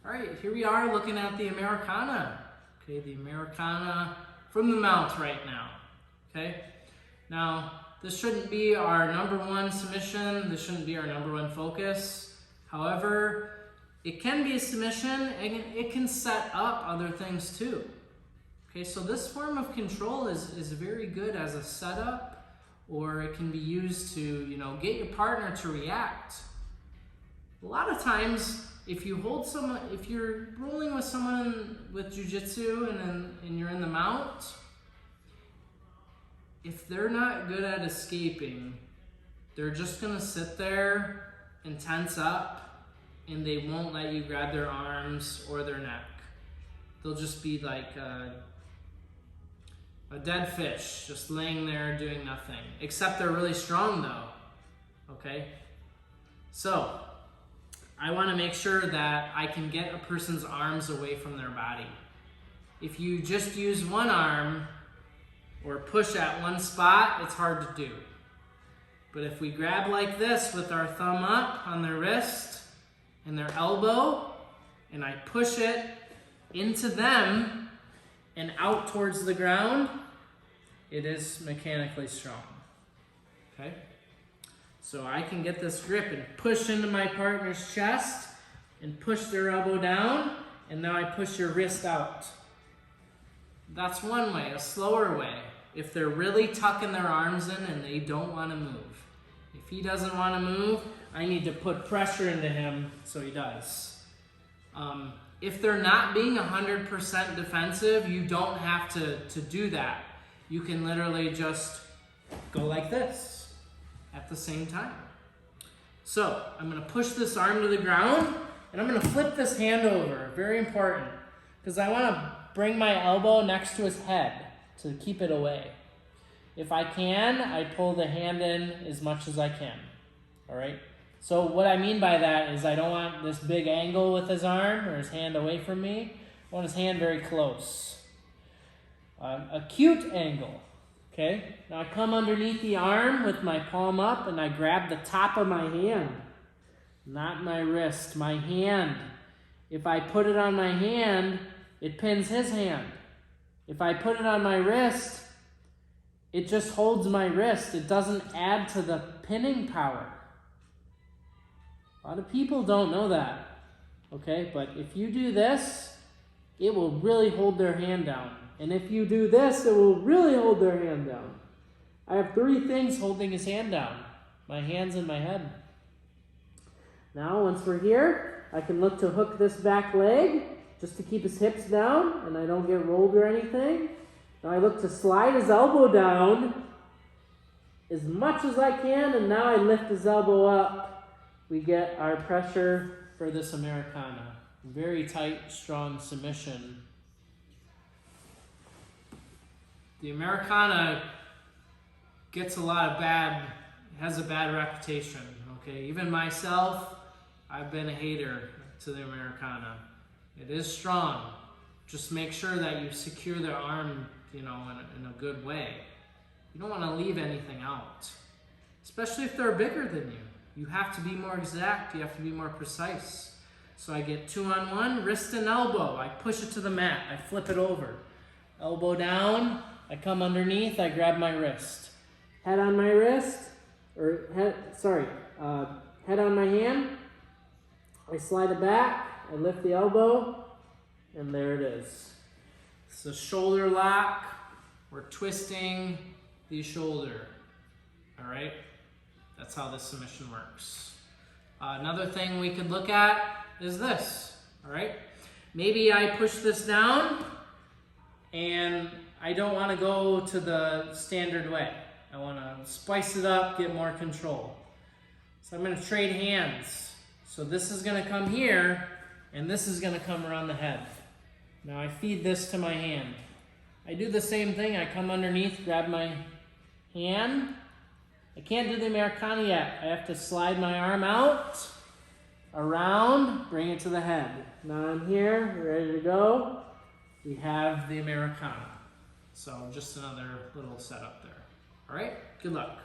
All right, here we are looking at the Americana. Okay, the Americana from the mount right now. Okay, now this shouldn't be our number one submission. This shouldn't be our number one focus. However, it can be a submission and it can set up other things too. Okay, so this form of control is very good as a setup, or it can be used to, get your partner to react. A lot of times, if you're rolling with someone with jiu-jitsu and you're in the mount, if they're not good at escaping, they're just gonna sit there and tense up, and they won't let you grab their arms or their neck. They'll just be like a dead fish, just laying there doing nothing, except they're really strong though, okay? So, I wanna make sure that I can get a person's arms away from their body. If you just use one arm or push at one spot, it's hard to do. But if we grab like this with our thumb up on their wrist and their elbow, and I push it into them and out towards the ground, it is mechanically strong, okay? So I can get this grip and push into my partner's chest and push their elbow down, and now I push your wrist out. That's one way, a slower way. If they're really tucking their arms in and they don't want to move. If he doesn't want to move, I need to put pressure into him so he does. If they're not being 100% defensive, you don't have to do that. You can literally just go like this at the same time. So I'm going to push this arm to the ground, and I'm going to flip this hand over. Very important, because I want to bring my elbow next to his head to keep it away. If I can, I pull the hand in as much as I can. All right? So what I mean by that is I don't want this big angle with his arm or his hand away from me. I want his hand very close. Acute angle. Okay? Now I come underneath the arm with my palm up and I grab the top of my hand. Not my wrist, my hand. If I put it on my hand, it pins his hand. If I put it on my wrist, it just holds my wrist. It doesn't add to the pinning power. A lot of people don't know that, okay? But if you do this, it will really hold their hand down. And if you do this, it will really hold their hand down. I have 3 things holding his hand down. My hands and my head. Now, once we're here, I can look to hook this back leg just to keep his hips down and I don't get rolled or anything. Now I look to slide his elbow down as much as I can, and now I lift his elbow up. We get our pressure for this Americana. Very tight, strong submission. The Americana gets has a bad reputation, okay? Even myself, I've been a hater to the Americana. It is strong. Just make sure that you secure their arm, in a good way. You don't want to leave anything out, especially if they're bigger than you. You have to be more exact. You have to be more precise. So I get 2-on-1, wrist and elbow. I push it to the mat. I flip it over. Elbow down. I come underneath. I grab my wrist. Head on my wrist, head on my hand. I slide it back. I lift the elbow, and there it is. It's a shoulder lock. We're twisting the shoulder. All right? That's how this submission works. Another thing we could look at is this. All right? Maybe I push this down, and I don't want to go to the standard way. I want to spice it up, get more control. So I'm going to trade hands. So this is going to come here, and this is going to come around the head. Now I feed this to my hand. I do the same thing. I come underneath, grab my hand. I can't do the Americana yet. I have to slide my arm out, around, bring it to the head. Now I'm here, ready to go. We have the Americana. So just another little setup there. All right, good luck.